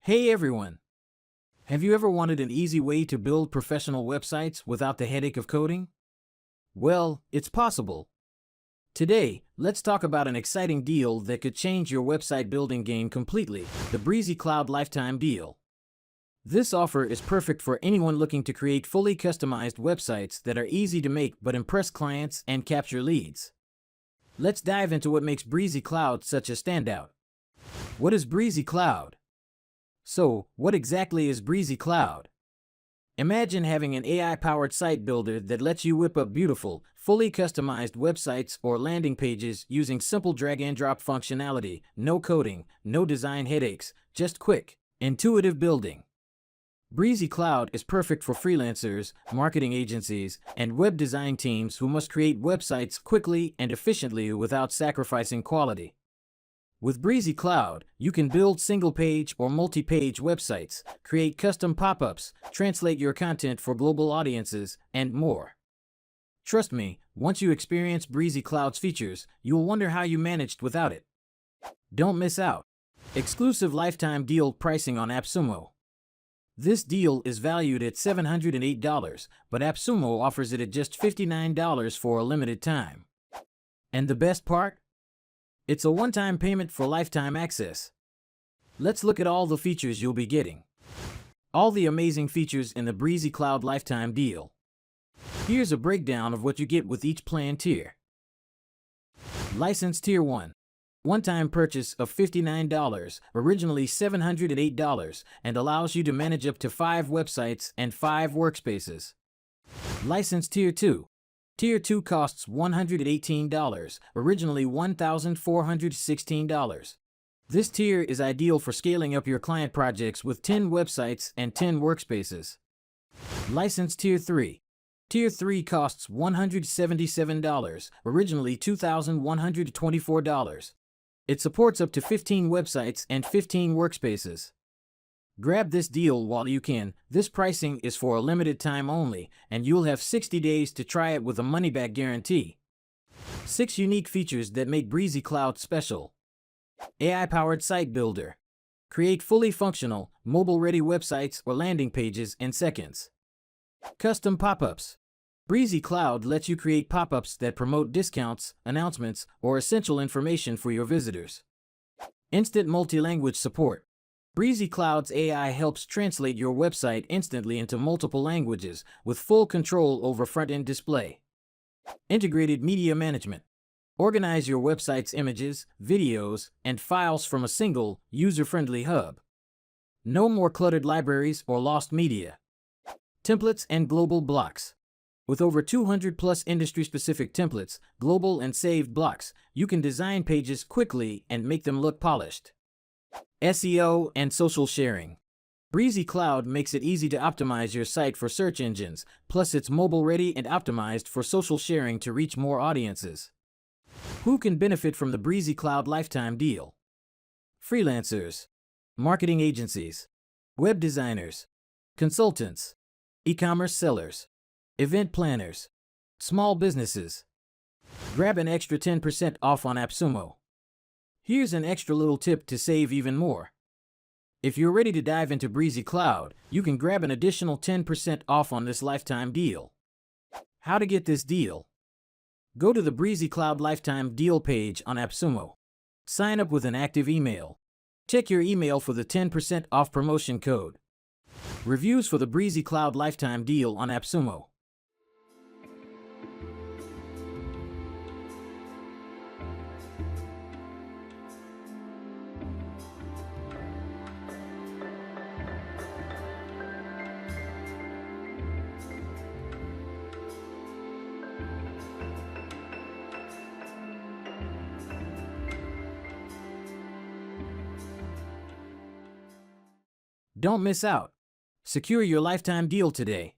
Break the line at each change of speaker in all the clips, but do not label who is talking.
Hey everyone! Have you ever wanted an easy way to build professional websites without the headache of coding? Well, it's possible. Today, let's talk about an exciting deal that could change your website building game completely, the Brizy Cloud Lifetime Deal. This offer is perfect for anyone looking to create fully customized websites that are easy to make but impress clients and capture leads. Let's dive into what makes Brizy Cloud such a standout. What is Brizy Cloud? So, what exactly is Brizy Cloud? Imagine having an AI-powered site builder that lets you whip up beautiful, fully customized websites or landing pages using simple drag-and-drop functionality, no coding, no design headaches, just quick, intuitive building. Brizy Cloud is perfect for freelancers, marketing agencies, and web design teams who must create websites quickly and efficiently without sacrificing quality. With Brizy Cloud, you can build single-page or multi-page websites, create custom pop-ups, translate your content for global audiences, and more. Trust me, once you experience Brizy Cloud's features, you'll wonder how you managed without it. Don't miss out. Exclusive lifetime deal pricing on AppSumo. This deal is valued at $708, but AppSumo offers it at just $59 for a limited time. And the best part? It's a one-time payment for lifetime access. Let's look at all the features you'll be getting. All the amazing features in the Brizy Cloud Lifetime Deal. Here's a breakdown of what you get with each plan tier. License Tier 1. One-time purchase of $59, originally $708, and allows you to manage up to 5 websites and 5 workspaces. License Tier 2. Tier 2 costs $118, originally $1,416. This tier is ideal for scaling up your client projects with 10 websites and 10 workspaces. License Tier 3. Tier 3 costs $177, originally $2,124. It supports up to 15 websites and 15 workspaces. Grab this deal while you can. This pricing is for a limited time only, and you'll have 60 days to try it with a money-back guarantee. 6 unique features that make Brizy Cloud special. AI-powered site builder. Create fully functional, mobile-ready websites or landing pages in seconds. Custom pop-ups. Brizy Cloud lets you create pop-ups that promote discounts, announcements, or essential information for your visitors. Instant multi-language support. Brizy Cloud's AI helps translate your website instantly into multiple languages with full control over front-end display. Integrated media management. Organize your website's images, videos, and files from a single, user-friendly hub. No more cluttered libraries or lost media. Templates and global blocks. With over 200+ industry-specific templates, global and saved blocks, you can design pages quickly and make them look polished. SEO and social sharing. Brizy Cloud makes it easy to optimize your site for search engines, plus it's mobile-ready and optimized for social sharing to reach more audiences. Who can benefit from the Brizy Cloud Lifetime Deal? Freelancers, marketing agencies, web designers, consultants, e-commerce sellers, event planners, small businesses. Grab an extra 10% off on AppSumo. Here's an extra little tip to save even more. If you're ready to dive into Brizy Cloud, you can grab an additional 10% off on this lifetime deal. How to get this deal? Go to the Brizy Cloud Lifetime Deal page on AppSumo. Sign up with an active email. Check your email for the 10% off promotion code. Reviews for the Brizy Cloud Lifetime Deal on AppSumo. Don't miss out. Secure your lifetime deal today.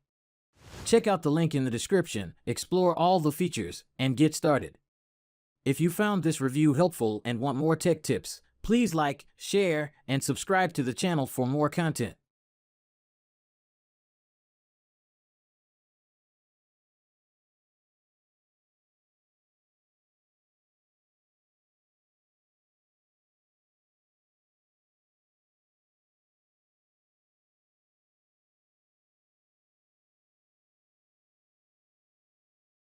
Check out the link in the description, explore all the features, and get started. If you found this review helpful and want more tech tips, please like, share, and subscribe to the channel for more content.